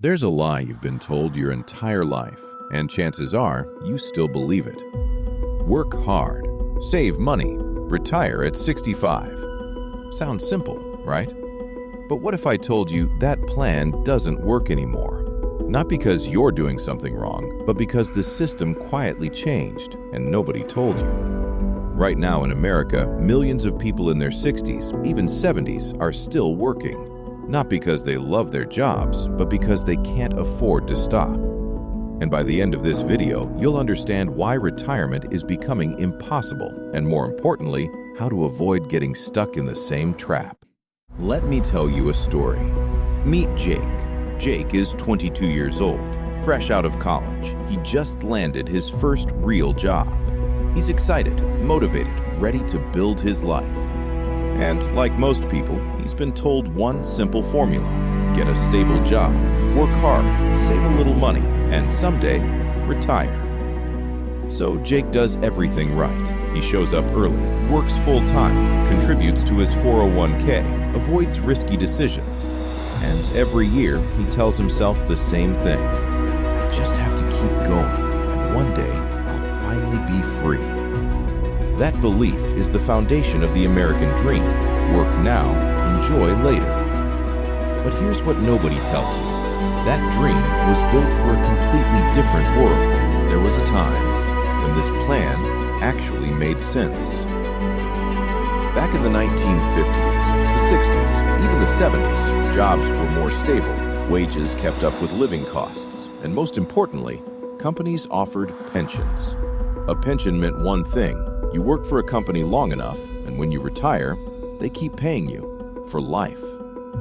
There's a lie you've been told your entire life, and chances are you still believe it. Work hard, save money, retire at 65. Sounds simple, right? But what if I told you that plan doesn't work anymore? Not because you're doing something wrong, but because the system quietly changed and nobody told you. Right now in America, millions of people in their 60s, even 70s, are still working. Not because they love their jobs, but because they can't afford to stop. And by the end of this video, you'll understand why retirement is becoming impossible, and more importantly, how to avoid getting stuck in the same trap. Let me tell you a story. Meet Jake. Jake is 22 years old, fresh out of college. He just landed his first real job. He's excited, motivated, ready to build his life. And like most people, he's been told one simple formula: get a stable job, work hard, save a little money, and someday, retire. So Jake does everything right. He shows up early, works full-time, contributes to his 401k, avoids risky decisions. And every year, he tells himself the same thing: I just have to keep going, and one day, I'll finally be free. That belief is the foundation of the American dream. Work now, enjoy later. But here's what nobody tells you. That dream was built for a completely different world. There was a time when this plan actually made sense. Back in the 1950s, the 60s, even the 70s, jobs were more stable, wages kept up with living costs, and most importantly, companies offered pensions. A pension meant one thing: you work for a company long enough, and when you retire, they keep paying you for life.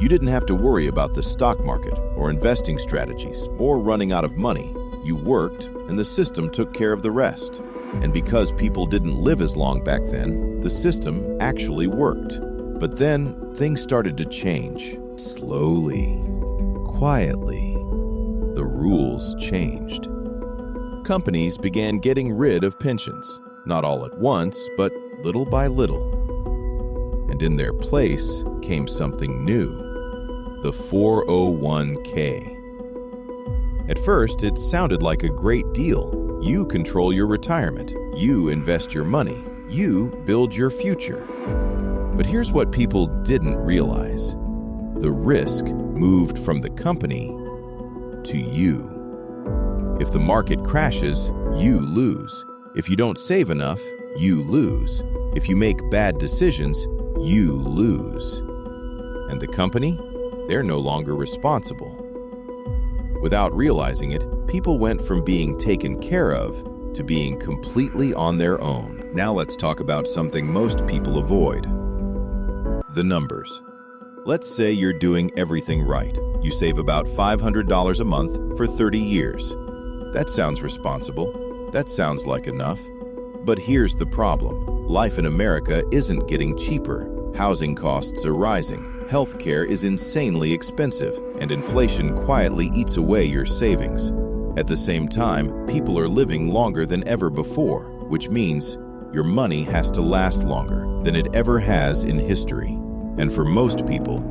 You didn't have to worry about the stock market or investing strategies or running out of money. You worked, and the system took care of the rest. And because people didn't live as long back then, the system actually worked. But then, things started to change. Slowly, quietly, the rules changed. Companies began getting rid of pensions. Not all at once, but little by little. And in their place came something new: the 401k. At first, it sounded like a great deal. You control your retirement. You invest your money. You build your future. But here's what people didn't realize. The risk moved from the company to you. If the market crashes, you lose. If you don't save enough, you lose. If you make bad decisions, you lose. And the company? They're no longer responsible. Without realizing it, people went from being taken care of to being completely on their own. Now let's talk about something most people avoid: the numbers. Let's say you're doing everything right. You save about $500 a month for 30 years. That sounds responsible. That sounds like enough. But here's the problem. Life in America isn't getting cheaper. Housing costs are rising. Healthcare is insanely expensive, and inflation quietly eats away your savings. At the same time, people are living longer than ever before, which means your money has to last longer than it ever has in history. And for most people,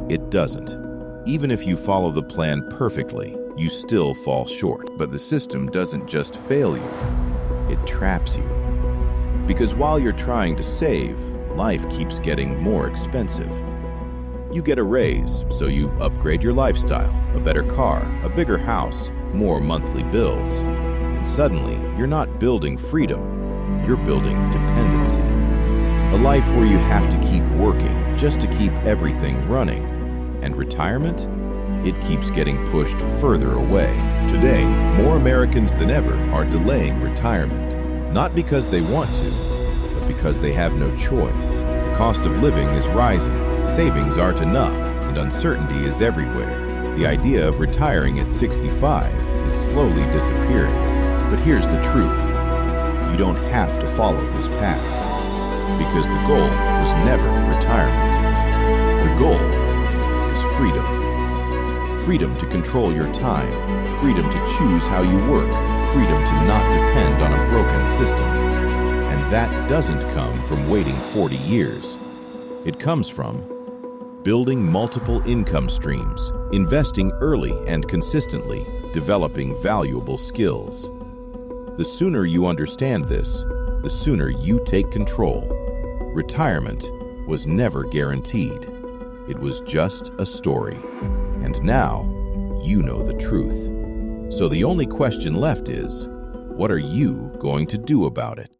it doesn't. Even if you follow the plan perfectly, you still fall short. But the system doesn't just fail you, it traps you. Because while you're trying to save, life keeps getting more expensive. You get a raise, so you upgrade your lifestyle, a better car, a bigger house, more monthly bills. And suddenly, you're not building freedom, you're building dependency. A life where you have to keep working just to keep everything running. And retirement? It keeps getting pushed further away. Today, more Americans than ever are delaying retirement. Not because they want to, but because they have no choice. The cost of living is rising, savings aren't enough, and uncertainty is everywhere. The idea of retiring at 65 is slowly disappearing. But here's the truth. You don't have to follow this path. Because the goal was never retirement. The goal is freedom. Freedom to control your time, freedom to choose how you work, freedom to not depend on a broken system. And that doesn't come from waiting 40 years. It comes from building multiple income streams, investing early and consistently, developing valuable skills. The sooner you understand this, the sooner you take control. Retirement was never guaranteed. It was just a story. And now, you know the truth. So the only question left is, what are you going to do about it?